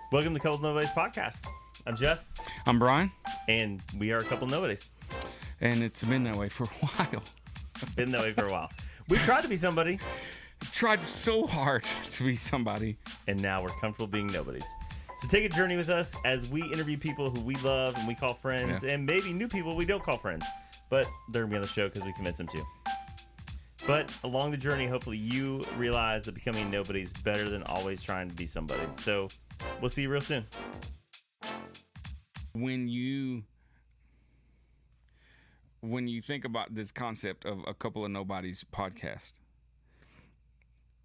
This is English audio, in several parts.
Welcome to Couple Nobodies podcast. I'm Jeff, I'm Brian, and we are a couple nobodies. and it's been that way for a while. Been that way for a while. We tried to be somebody, Tried so hard to be somebody. and now we're comfortable being nobodies. So take a journey with us as we interview people who we love and we call friends, and maybe new people we don't call friends, but they're going to be on the show because we convince them to. But along the journey, hopefully you realize that becoming nobody is better than always trying to be somebody. So we'll see you real soon. When you think about this concept of a Couple of Nobodies podcast,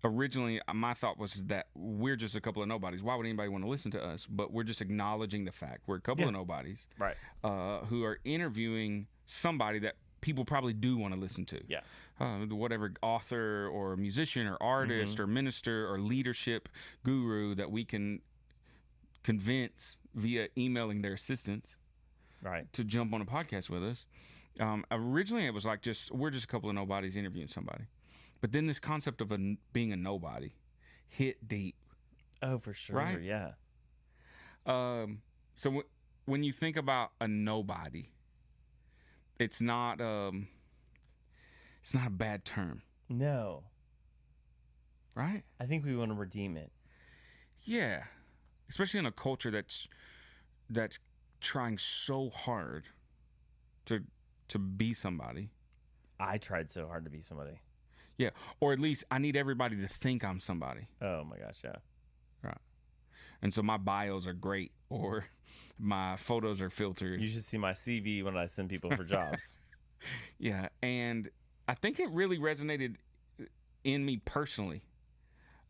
originally my thought was that we're just a couple of nobodies. Why would anybody want to listen to us? But we're just acknowledging the fact we're a couple of nobodies, Right. Who are interviewing somebody that people probably do want to listen to. Yeah. Whatever author or musician or artist or minister or leadership guru that we can convince via emailing their assistants Right. to jump on a podcast with us. Originally, it was like we're just a couple of nobodies interviewing somebody. But then this concept of being a nobody hit deep. Oh, for sure. Right? Yeah. So when you think about a nobody, it's not a bad term, No. right? I think we want to redeem it. Yeah, especially in a culture that's trying so hard to be somebody. I tried so hard to be somebody. Yeah, or at least I need everybody to think I'm somebody. Oh my gosh, yeah. Right. And so my bios are great, or my photos are filtered. You should see my CV when I send people for jobs. Yeah, and I think it really resonated in me personally,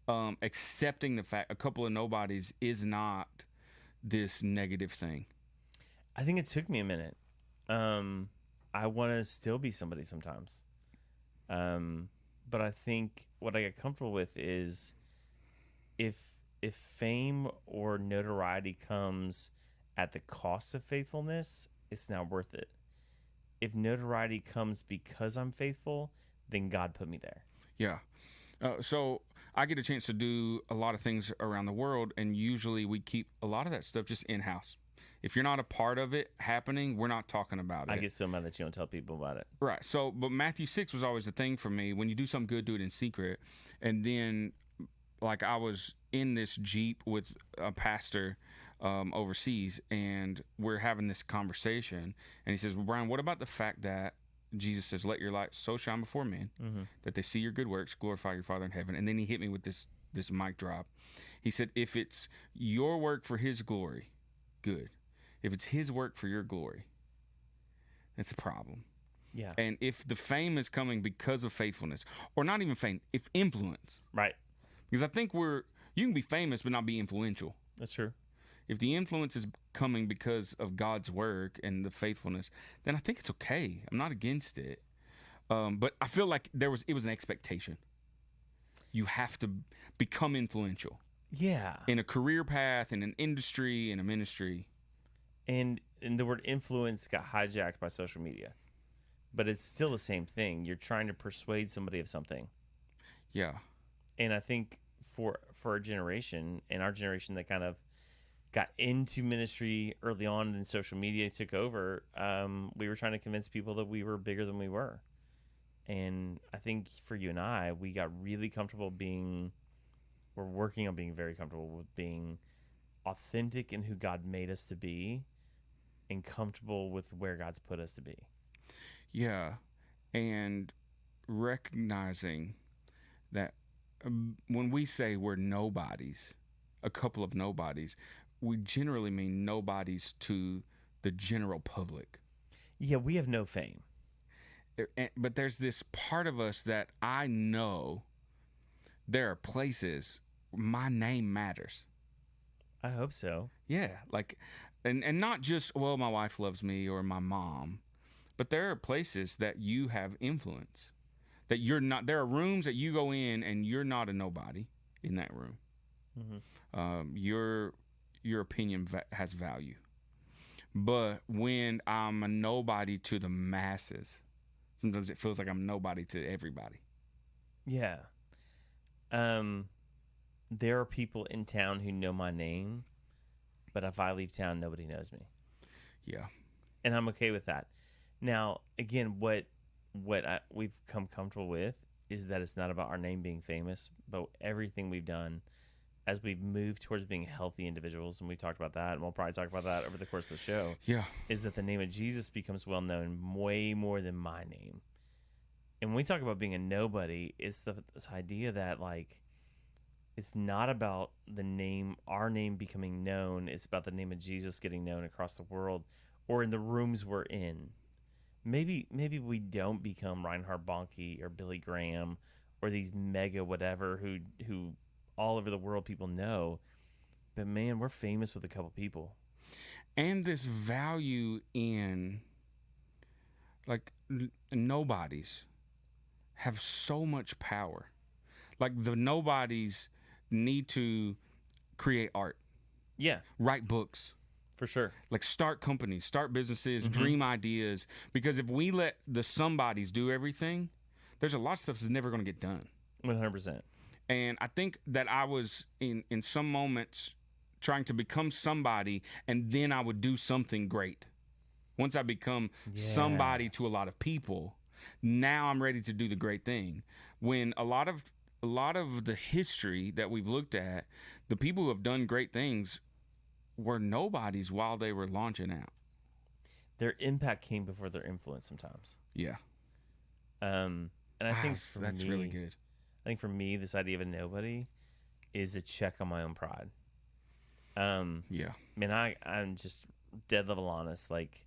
accepting the fact a couple of nobodies is not this negative thing. I think it took me a minute. I want to still be somebody sometimes. But I think what I get comfortable with is if fame or notoriety comes at the cost of faithfulness, it's not worth it. If notoriety comes because I'm faithful, then God put me there. Yeah. So I get a chance to do a lot of things around the world, and usually we keep a lot of that stuff just in-house. If you're not a part of it happening, we're not talking about it. I get so mad that you don't tell people about it. Right. So, but Matthew 6 was always the thing for me. When you do something good, do it in secret. And then, like, I was in this Jeep with a pastor overseas, and we're having this conversation. And he says, well, Brian, what about the fact that Jesus says, let your light so shine before men that they see your good works, glorify your Father in heaven. And then he hit me with this mic drop. He said, if it's your work for his glory, good. If it's his work for your glory, that's a problem. Yeah. And if the fame is coming because of faithfulness, or not even fame, if influence. Right. Because I think you can be famous but not be influential. That's true. If the influence is coming because of God's work and the faithfulness, then I think it's okay. I'm not against it. But I feel like it was an expectation. You have to become influential. Yeah. In a career path, in an industry, in a ministry. And the word influence got hijacked by social media. But it's still the same thing. You're trying to persuade somebody of something. Yeah. And I think for our generation, and our generation that kind of got into ministry early on and then social media took over, we were trying to convince people that we were bigger than we were. And I think for you and I, we got really comfortable we're working on being very comfortable with being authentic in who God made us to be and comfortable with where God's put us to be. Yeah. And recognizing that when we say we're nobodies, a couple of nobodies, we generally mean nobodies to the general public. Yeah, we have no fame. But there's this part of us that I know there are places my name matters. I hope so. Yeah, like, and not just, well, my wife loves me or my mom, but there are places that you have influence, that you're not. There are rooms that you go in and you're not a nobody in that room. Mm-hmm. Your opinion has value, but when I'm a nobody to the masses, sometimes it feels like I'm nobody to everybody. Yeah. There are people in town who know my name, but if I leave town, nobody knows me. Yeah. And I'm okay with that. Now, again, what we've come comfortable with is that it's not about our name being famous, but everything we've done as we've moved towards being healthy individuals, and we talked about that, and we'll probably talk about that over the course of the show, Yeah. is that the name of Jesus becomes well known way more than my name. And when we talk about being a nobody, it's this idea that, like, it's not about our name becoming known. It's about the name of Jesus getting known across the world or in the rooms we're in. Maybe we don't become Reinhard Bonnke or Billy Graham or these mega whatever who all over the world people know. But man, we're famous with a couple people. And this value in, like, nobodies have so much power. Like, the nobodies need to create art. Yeah. Write books. For sure. Like, start companies, start businesses, dream ideas. Because if we let the somebodies do everything, there's a lot of stuff that's never going to get done. 100%. And I think that I was in some moments trying to become somebody, and then I would do something great. Once I become somebody to a lot of people, now I'm ready to do the great thing. When a lot of the history that we've looked at, the people who have done great things were nobodies while they were launching out. Their impact came before their influence sometimes. Yeah. And I think that's really good. I think for me, this idea of a nobody is a check on my own pride. Yeah. Man, I'm just dead level honest. Like,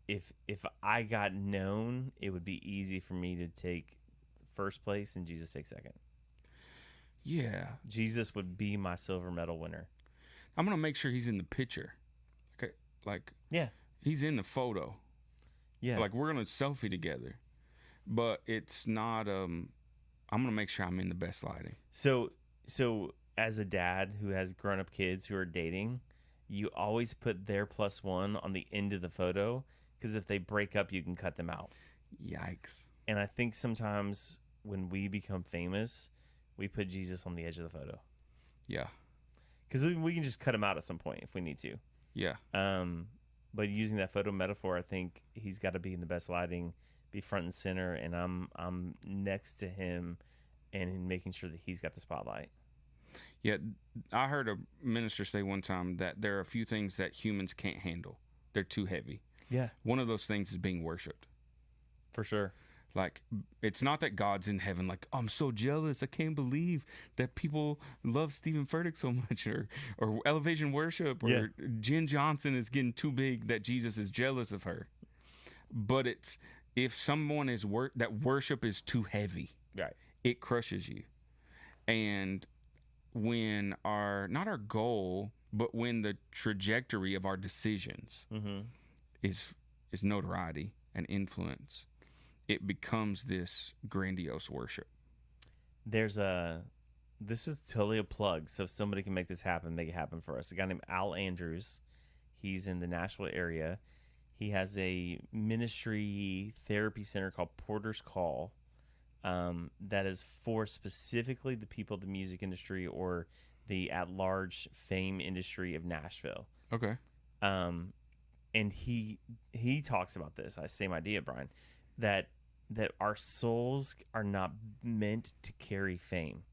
if I got known, it would be easy for me to take first place and Jesus take second. Yeah. Jesus would be my silver medal winner. I'm going to make sure he's in the picture. Okay. Like, yeah, he's in the photo. Yeah. Like, we're going to selfie together. But it's not, I'm going to make sure I'm in the best lighting. So as a dad who has grown-up kids who are dating, you always put their +1 on the end of the photo, because if they break up, you can cut them out. Yikes. And I think sometimes when we become famous, we put Jesus on the edge of the photo. Yeah. Because we can just cut him out at some point if we need to. Yeah. But using that photo metaphor, I think he's got to be in the best lighting, be front and center, and I'm next to him and in making sure that he's got the spotlight. Yeah, I heard a minister say one time that there are a few things that humans can't handle. They're too heavy. Yeah. One of those things is being worshipped. For sure. Like, it's not that God's in heaven, like, oh, I'm so jealous. I can't believe that people love Stephen Furtick so much, or Elevation Worship, or Jen Johnson is getting too big that Jesus is jealous of her. But it's, if someone is that worship is too heavy, right, it crushes you. And when not our goal, but when the trajectory of our decisions is notoriety and influence, it becomes this grandiose worship. This is totally a plug, so if somebody can make this happen, make it happen for us. A guy named Al Andrews, he's in the Nashville area. He has a ministry therapy center called Porter's Call, that is for specifically the people of the music industry or the at-large fame industry of Nashville. Okay. And he talks about this, same idea, Brian, that our souls are not meant to carry fame.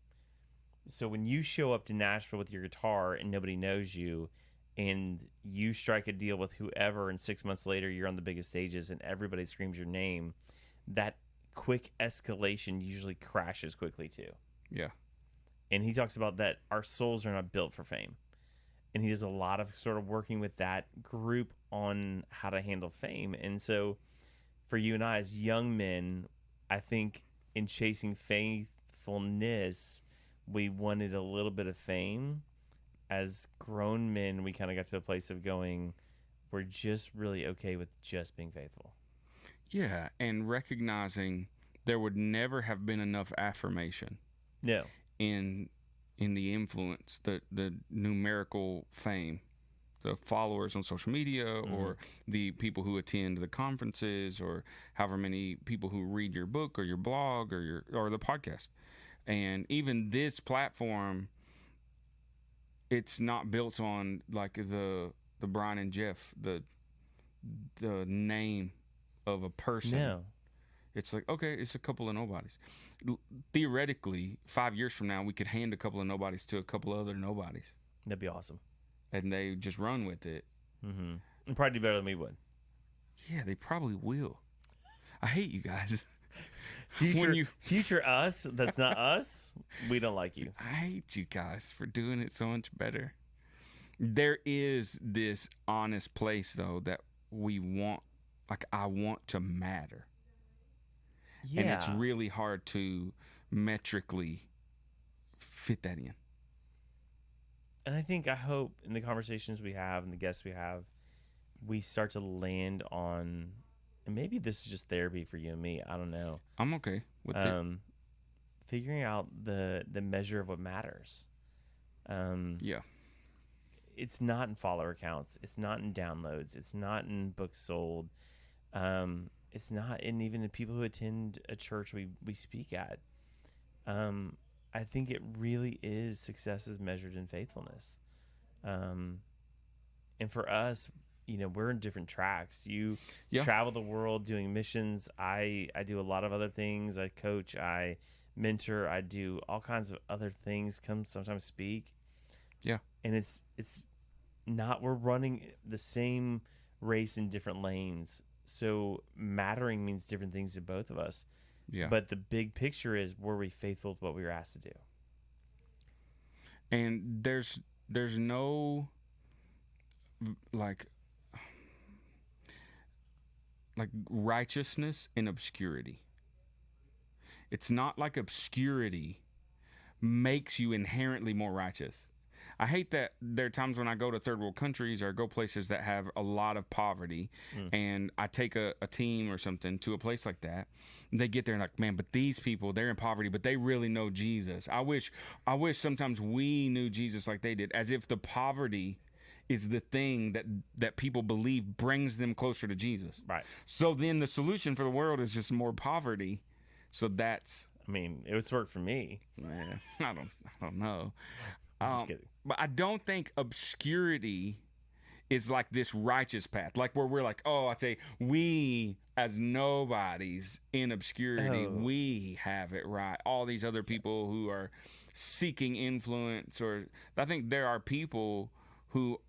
So when you show up to Nashville with your guitar and nobody knows you, and you strike a deal with whoever, and 6 months later you're on the biggest stages and everybody screams your name, that quick escalation usually crashes quickly too. Yeah. And he talks about that our souls are not built for fame. And he does a lot of sort of working with that group on how to handle fame. And so for you and I as young men, I think in chasing faithfulness, we wanted a little bit of fame. As grown men, we kind of got to a place of going, we're just really okay with just being faithful. Yeah, and recognizing there would never have been enough affirmation. No. In the influence, the numerical fame, the followers on social media, or the people who attend the conferences, or however many people who read your book or your blog or the podcast. And even this platform, it's not built on like the Brian and Jeff, the name of a person. No. It's like, okay, it's a couple of nobodies. Theoretically, 5 years from now, we could hand a couple of nobodies to a couple of other nobodies, That'd be awesome. and they just run with it. Mm-hmm. And probably do better than we would. Yeah, they probably will. I hate you guys. Future us, that's not us, we don't like you. I hate you guys for doing it so much better. There is this honest place, though, that we want, like, I want to matter. Yeah. And it's really hard to metrically fit that in. And I hope in the conversations we have and the guests we have, we start to land on, and maybe this is just therapy for you and me, I don't know. I'm okay with it. Figuring out the measure of what matters. Yeah. It's not in follower counts. It's not in downloads. It's not in books sold. It's not in even the people who attend a church we speak at. I think it really is success is measured in faithfulness. And for us, we're in different tracks. You travel the world doing missions. I do a lot of other things. I coach, I mentor, I do all kinds of other things, sometimes speak. Yeah. And it's not, we're running the same race in different lanes. So mattering means different things to both of us. Yeah. But the big picture is, were we faithful to what we were asked to do? And there's no like righteousness in obscurity. It's not like obscurity makes you inherently more righteous. I hate that there are times when I go to third world countries or go places that have a lot of poverty, and I take a team or something to a place like that. And they get there and like, man, but these people, they're in poverty, but they really know Jesus. I wish sometimes we knew Jesus like they did, as if the poverty is the thing that people believe brings them closer to Jesus. Right. So then the solution for the world is just more poverty. So that's, I mean, it's worked for me. I don't know. Just kidding. But I don't think obscurity is like this righteous path, like where we're like, oh, I'd say we as nobodies in obscurity, we have it right. All these other people who are seeking influence, or I think there are people who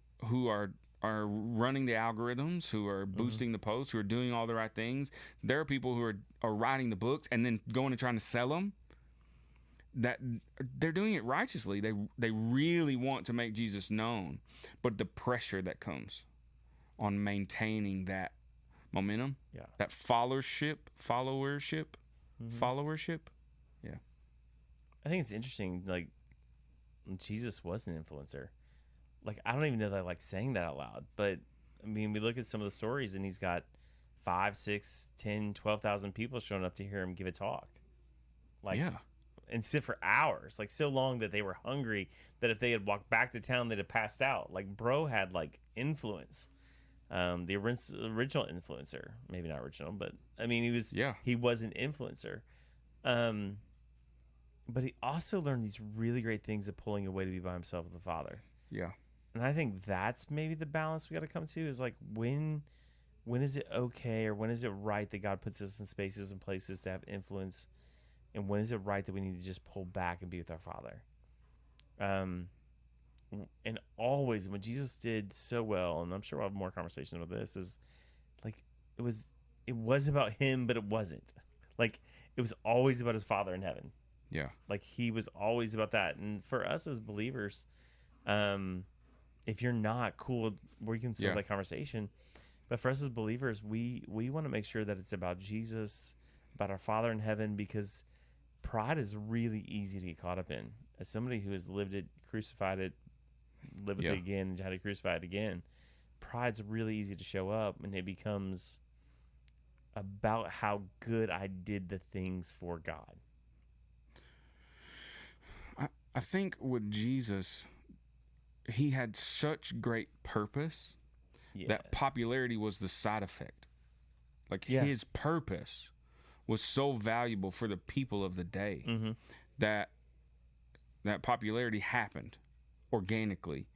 are running the algorithms, who are boosting the posts, who are doing all the right things. There are people who are writing the books and then going and trying to sell them. That they're doing it righteously. They really want to make Jesus known, but the pressure that comes on maintaining that momentum, that followership, yeah. I think it's interesting. Like, Jesus was an influencer. Like, I don't even know that I like saying that out loud, but I mean, we look at some of the stories, and he's got 5, 6, 10, 12,000 people showing up to hear him give a talk. Like, and sit for hours, like so long that they were hungry that if they had walked back to town, they'd have passed out. Like, bro had like influence, the original influencer, maybe not original, but I mean, he was an influencer. But he also learned these really great things of pulling away to be by himself with the Father. Yeah. And I think that's maybe the balance we got to come to, is like, when is it okay, or when is it right that God puts us in spaces and places to have influence? And when is it right that we need to just pull back and be with our Father? And always, when Jesus did so well, and I'm sure we'll have more conversations about this, is like, it was about him, but it wasn't. Like, it was always about his Father in heaven. Yeah. Like, he was always about that. And for us as believers, if you're not cool, we can still have that conversation. But for us as believers, we want to make sure that it's about Jesus, about our Father in heaven, because pride is really easy to get caught up in. As somebody who has lived it, crucified it, lived it again, and had to crucify it again, pride's really easy to show up, and it becomes about how good I did the things for God. I think with Jesus, he had such great purpose that popularity was the side effect. Like, his purpose was so valuable for the people of the day that popularity happened organically.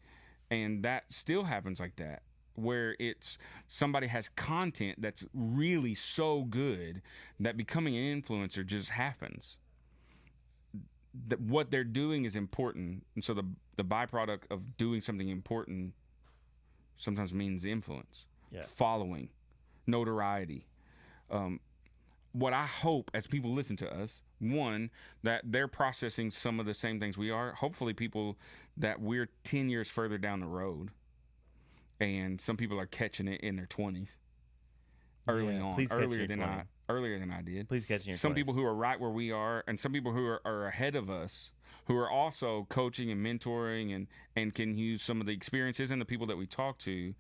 And that still happens like that, where it's somebody has content that's really so good that becoming an influencer just happens. That what they're doing is important, and so the byproduct of doing something important sometimes means influence, Yeah. following, notoriety. What I hope as people listen to us, one, that they're processing some of the same things we are. Hopefully, people that we're 10 years further down the road, and some people are catching it in their 20s, early on, Please catch your 20. earlier than I did. Please catch in your Some 20s. people who are right where we are, and some people who are ahead of us, who are also coaching and mentoring and can use some of the experiences and the people that we talk to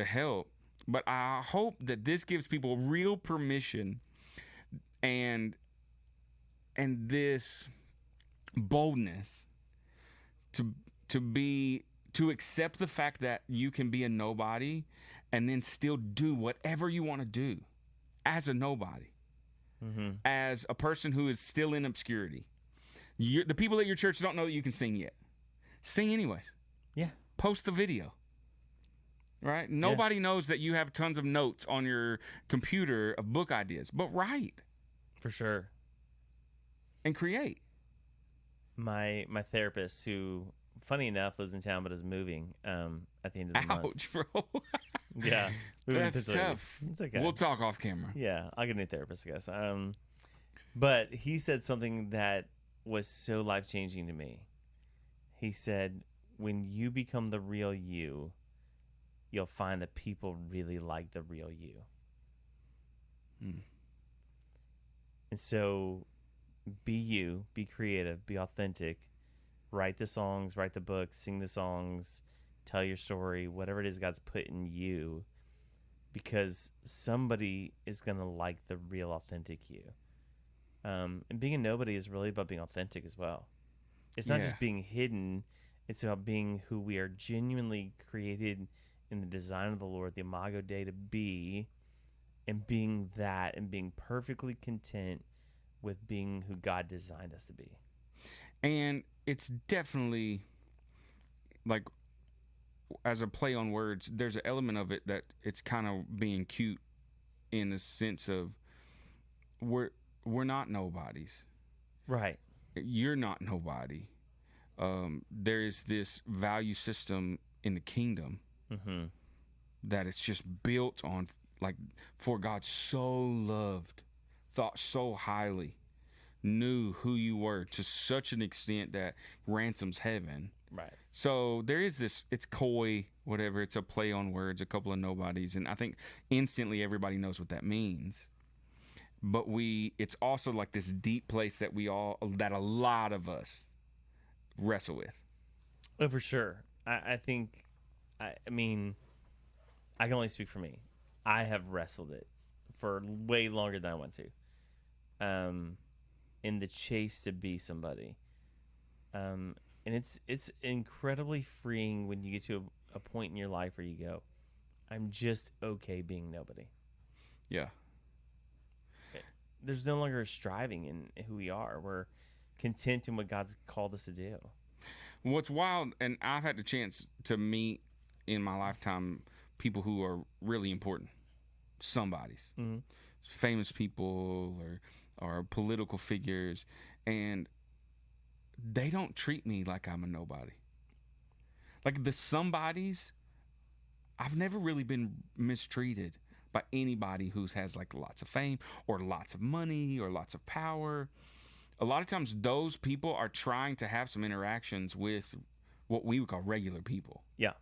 help. But I hope that this gives people real permission and this boldness to accept the fact that you can be a nobody and then still do whatever you want to do as a nobody, as a person who is still in obscurity. The people at your church don't know that you can sing yet. Sing anyways. Yeah. Post the video. Right? Nobody knows that you have tons of notes on your computer of book ideas, but write. For sure. And create. My therapist, who, funny enough, lives in town but is moving at the end of the month. Ouch, bro. Yeah. That's tough. It's okay. We'll talk off camera. Yeah, I'll get a new therapist, I guess. But he said something that was so life-changing to me. He said, when you become the real you, you'll find that people really like the real you. And so be you, be creative, be authentic, write the songs, write the books, sing the songs, tell your story, whatever it is God's put in you, because somebody is going to like the real authentic you. And being a nobody is really about being authentic as well. It's not just being hidden. It's about being who we are genuinely created in the design of the Lord, the Imago Dei, to be, and being that and being perfectly content with being who God designed us to be. And it's definitely, like, as a play on words, there's an element of it that it's kind of being cute in the sense of we're not nobodies. Right. You're not nobody. There is this value system in the kingdom that it's just built on, like, for God so loved, thought so highly, knew who you were to such an extent that ransoms heaven. Right. So there is this, it's coy, whatever, it's a play on words, a couple of nobodies, and I think instantly everybody knows what that means. But it's also like this deep place that that a lot of us wrestle with. Oh, for sure. I think, I mean, I can only speak for me. I have wrestled it for way longer than I want to. In the chase to be somebody. And it's incredibly freeing when you get to a point in your life where you go, I'm just okay being nobody. Yeah. There's no longer striving in who we are. We're content in what God's called us to do. What's wild, and I've had the chance to meet in my lifetime people who are really important, somebodies, famous people or political figures, and they don't treat me like I'm a nobody. Like the somebodies, I've never really been mistreated by anybody who has like lots of fame or lots of money or lots of power. A lot of times those people are trying to have some interactions with what we would call regular people. Yeah.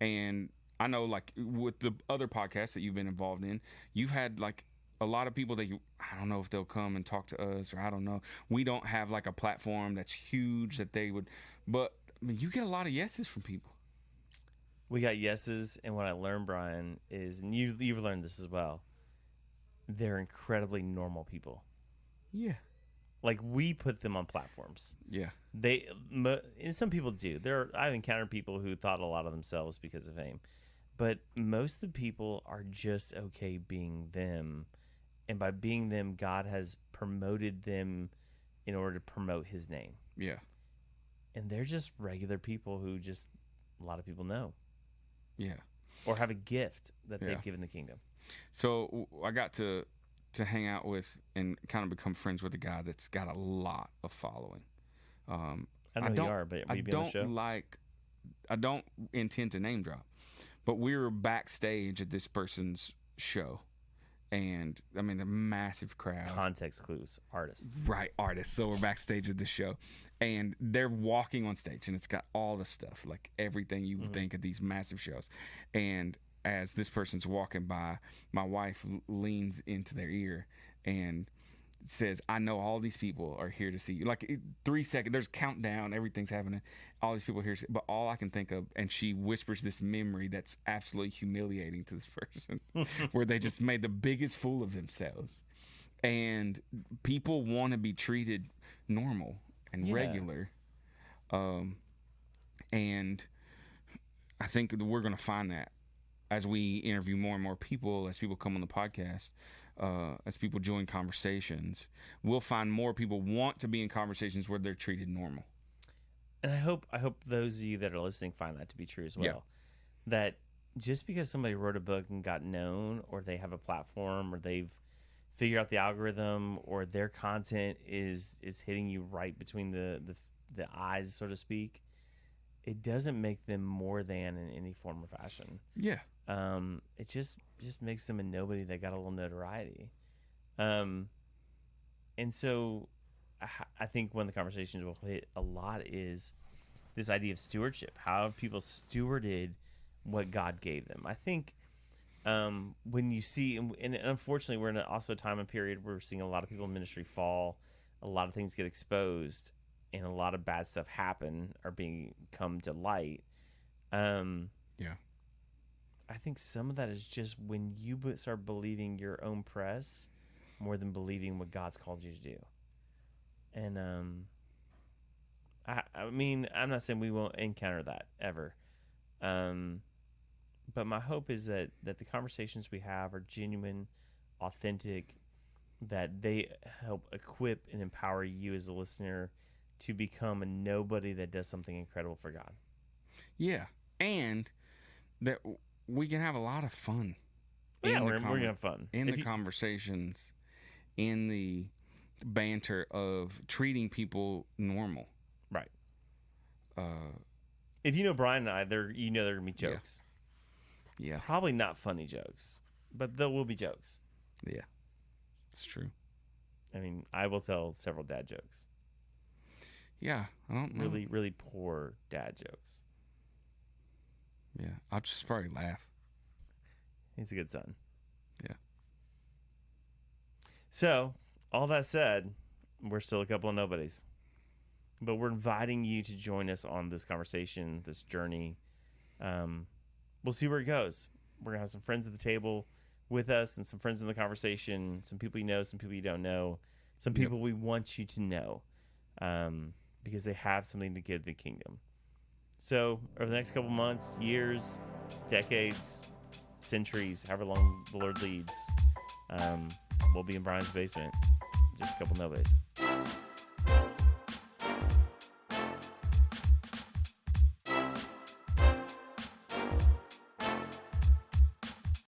And I know, like, with the other podcasts that you've been involved in, you've had like a lot of people that I don't know if they'll come and talk to us, or I don't know. We don't have like a platform that's huge that they would, but I mean, you get a lot of yeses from people. We got yeses, and what I learned, Brian, is, and you've learned this as well, they're incredibly normal people. Yeah. Like, we put them on platforms. Yeah. And some people do. I've encountered people who thought a lot of themselves because of fame. But most of the people are just okay being them. And by being them, God has promoted them in order to promote his name. Yeah. and they're just regular people who just a lot of people know Yeah. or have a gift that Yeah. they've given the kingdom. So I got to hang out with and kind of become friends with a guy that's got a lot of following. I know who you are, but will you be on the show? I don't intend to name drop, but we were backstage at this person's show, and I mean the massive crowd. Context clues, artists. Right, artists. So we're backstage at the show, and they're walking on stage, and it's got all the stuff, like everything you would think of these massive shows. And as this person's walking by, my wife leans into their ear and says, "I know all these people are here to see you." Like 3 seconds, there's a countdown, everything's happening. All these people here, but all I can think of, and she whispers this memory that's absolutely humiliating to this person, where they just made the biggest fool of themselves. And people want to be treated normal and regular. And I think we're going to find that as we interview more and more people, as people come on the podcast, as people join conversations, we'll find more people want to be in conversations where they're treated normal. And I hope those of you that are listening find that to be true as well. Yeah. That just because somebody wrote a book and got known, or they have a platform, or they've figured out the algorithm, or their content is hitting you right between the eyes, so to speak, it doesn't make them more than in any form or fashion. Yeah. It just makes them a nobody that got a little notoriety. And so I think one of the conversations we'll hit a lot is this idea of stewardship. How have people stewarded what God gave them? I think when you see, and unfortunately we're in also a time and period where we're seeing a lot of people in ministry fall, a lot of things get exposed, and a lot of bad stuff happen or come to light. Yeah. I think some of that is just when you start believing your own press more than believing what God's called you to do. And I mean, I'm not saying we won't encounter that ever. But my hope is that the conversations we have are genuine, authentic, that they help equip and empower you as a listener to become a nobody that does something incredible for God. Yeah. And that we can have a lot of fun. Yeah, we're going to have fun. In the conversations, in the banter of treating people normal. Right. If you know Brian and I, there are going to be jokes. Yeah. Probably not funny jokes, but there will be jokes. Yeah. It's true. I mean, I will tell several dad jokes. Yeah. I don't know. Really, really poor dad jokes. Yeah. I'll just probably laugh. He's a good son. Yeah. So, all that said, we're still a couple of nobodies. But we're inviting you to join us on this conversation, this journey. We'll see where it goes. We're going to have some friends at the table with us and some friends in the conversation, some people you know, some people you don't know, some people we want you to know because they have something to give the kingdom. So over the next couple months, years, decades, centuries, however long the Lord leads, we'll be in Brian's basement. Just a couple nobodies.